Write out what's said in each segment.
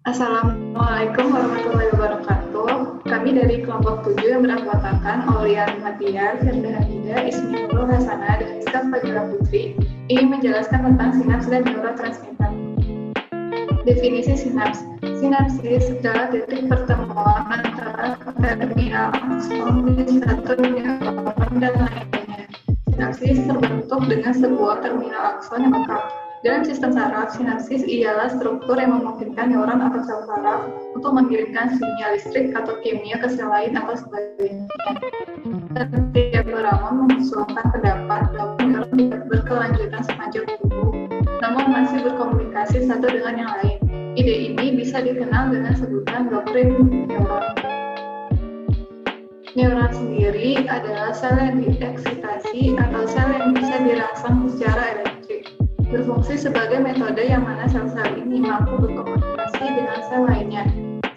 Assalamualaikum warahmatullahi wabarakatuh. Kami dari kelompok 7 yang beranggotakan Aulian Matiar, Firda Hamida, Ismi Nurul Hasanah, dan Rizka Fajra Putri ingin menjelaskan tentang sinaps dan neurotransmitter. Definisi sinaps. Sinapsis adalah titik pertemuan antara terminal akson di satu neuron dan lainnya. Sinapsis terbentuk dengan sebuah terminal akson yang lengkap. Dalam sistem saraf, sinapsis ialah struktur yang memungkinkan neuron atau sel saraf untuk mengirimkan sinyal listrik atau kimia ke sel lain atau sebaliknya. Setiap orang mengusulkan pendapat bahwa neuron tidak berkelanjutan sepanjang tubuh, namun masih berkomunikasi satu dengan yang lain. Ide ini bisa dikenal dengan sebutan doktrin neuron. Neuron sendiri adalah sel yang dieksitasi atau sel yang bisa dirangsang secara elektrik. Berfungsi sebagai metode yang mana sel-sel ini mampu berkomunikasi dengan sel lainnya.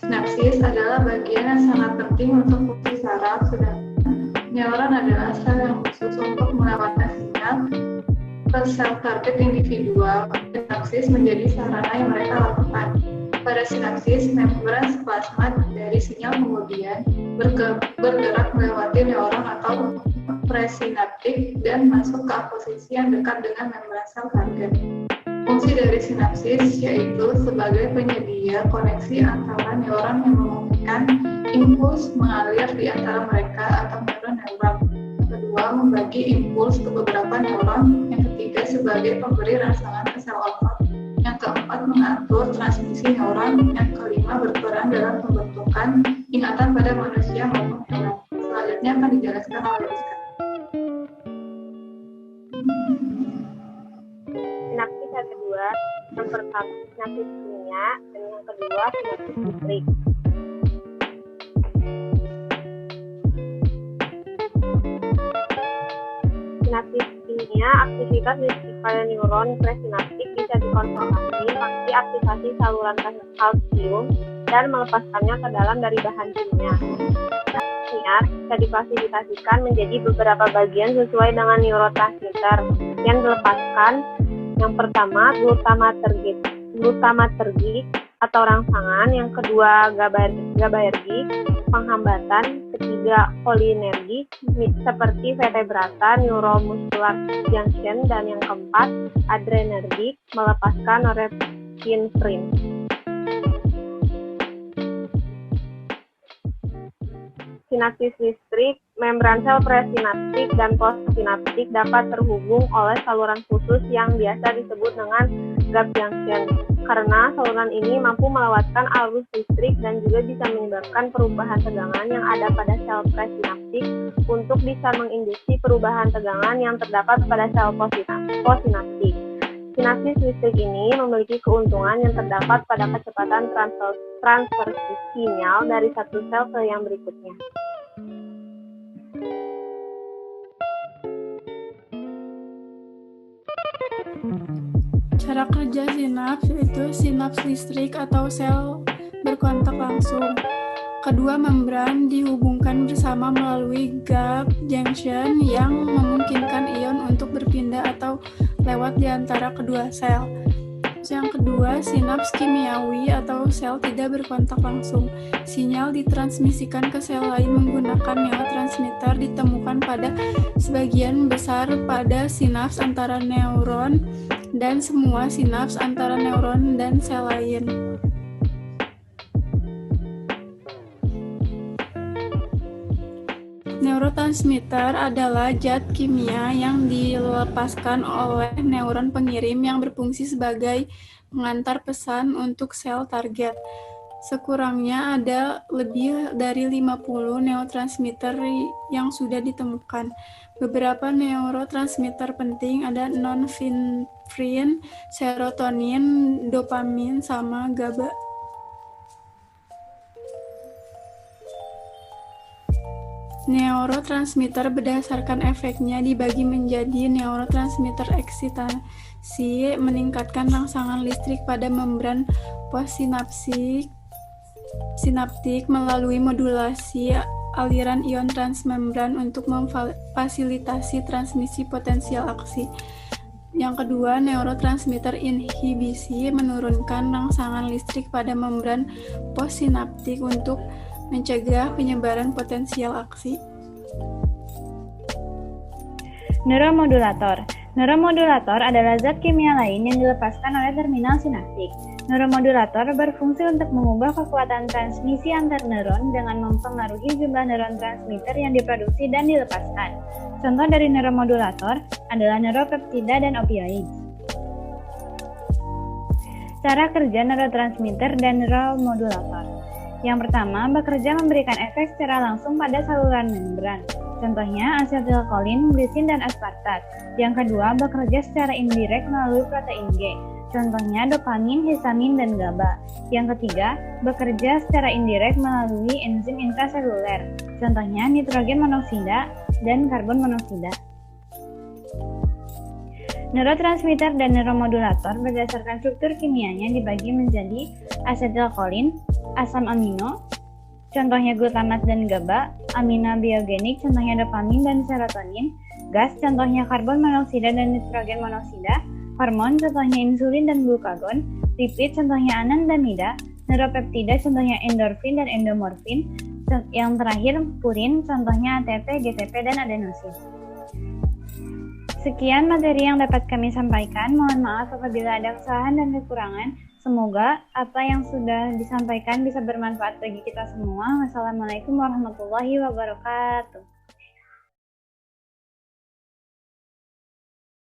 Sinapsis adalah bagian yang sangat penting untuk fungsi saraf, sedangkan neuron adalah sel yang khusus untuk melewatkan sinyal ke sel target individual. Sinapsis menjadi sarana yang mereka lakukan. Pada sinapsis, membran plasma dari sinyal kemudian bergerak melewati neuron atau presinaptik dan masuk ke posisi yang dekat dengan membran sel target. Fungsi dari sinapsis yaitu sebagai penyedia koneksi antara neuron yang memungkinkan impuls mengalir di antara mereka atau neuron-neuron. Yang kedua, membagi impuls ke beberapa neuron. Yang ketiga, sebagai pemberi rangsangan ke sel otot. Yang keempat, mengatur transmisi neuron. Yang kelima, berperan dalam pembentukan ingatan pada manusia maupun hewan. Selanjutnya akan dijelaskan oleh Rizka. Sinapsis yang kedua, yang pertama sinapsis kimia dan yang kedua sinapsis listrik. Sinapsis kimia, aktivitas listrik pada neuron presinaptik bisa dikonformasi melalui aktivasi saluran kalsium dan melepaskannya ke dalam dari bahan kimia. Kimia bisa diklasifikasikan menjadi beberapa bagian sesuai dengan neurotransmitter yang dilepaskan. Yang pertama, glutamatergik atau rangsangan, yang kedua GABAergik, penghambatan, ketiga cholinergik seperti vertebrata, neuromuscular junction, dan yang keempat adrenergik, melepaskan norepinefrin. Sinapsis listrik, membran sel presinaptik dan postsinaptik dapat terhubung oleh saluran khusus yang biasa disebut dengan gap junction. Karena saluran ini mampu melewatkan arus listrik dan juga bisa menyebabkan perubahan tegangan yang ada pada sel presinaptik untuk bisa menginduksi perubahan tegangan yang terdapat pada sel postsinaptik. Sinapsis listrik ini memiliki keuntungan yang terdapat pada kecepatan transfer sinyal dari satu sel ke yang berikutnya. Cara kerja sinaps yaitu sinaps listrik atau sel berkontak langsung. Kedua membran dihubungkan bersama melalui gap junction yang memungkinkan ion untuk berpindah atau lewat di antara kedua sel. Yang kedua, sinaps kimiawi atau sel tidak berkontak langsung. Sinyal ditransmisikan ke sel lain menggunakan neurotransmitter ditemukan pada sebagian besar pada sinaps antara neuron dan semua sinaps antara neuron dan sel lain. Neurotransmitter adalah zat kimia yang dilepaskan oleh neuron pengirim yang berfungsi sebagai pengantar pesan untuk sel target. Sekurangnya ada lebih dari 50 neurotransmitter yang sudah ditemukan. Beberapa neurotransmitter penting ada norepinefrin, serotonin, dopamin, sama GABA. Neurotransmitter berdasarkan efeknya dibagi menjadi neurotransmitter eksitasi, meningkatkan rangsangan listrik pada membran postsinaptik melalui modulasi aliran ion transmembran untuk memfasilitasi transmisi potensial aksi. Yang kedua, neurotransmitter inhibisi menurunkan rangsangan listrik pada membran postsinaptik untuk mencegah penyebaran potensial aksi. Neuromodulator. Neuromodulator adalah zat kimia lain yang dilepaskan oleh terminal sinaptik. Neuromodulator berfungsi untuk mengubah kekuatan transmisi antar neuron dengan mempengaruhi jumlah neuron transmitter yang diproduksi dan dilepaskan. Contoh dari neuromodulator adalah neuropeptida dan opioid. Cara kerja neurotransmitter dan neuromodulator. Yang pertama, bekerja memberikan efek secara langsung pada saluran membran. Contohnya asetilkolin, glisin, dan aspartat. Yang kedua, bekerja secara indirekt melalui protein G. Contohnya dopamin, histamin, dan GABA. Yang ketiga, bekerja secara indirekt melalui enzim intraseluler. Contohnya nitrogen monoksida dan karbon monoksida. Neurotransmitter dan neuromodulator berdasarkan struktur kimianya dibagi menjadi asetilkolin, asam amino, contohnya glutamat dan GABA, amina biogenik, contohnya dopamin dan serotonin, gas, contohnya karbon monoksida dan nitrogen monoksida, hormon, contohnya insulin dan glukagon, lipid, contohnya anandamida, neuropeptida, contohnya endorfin dan endomorfin, yang terakhir purin, contohnya ATP, GTP, dan adenosin. Sekian materi yang dapat kami sampaikan. Mohon maaf apabila ada kesalahan dan kekurangan. Semoga apa yang sudah disampaikan bisa bermanfaat bagi kita semua. Wassalamualaikum warahmatullahi wabarakatuh.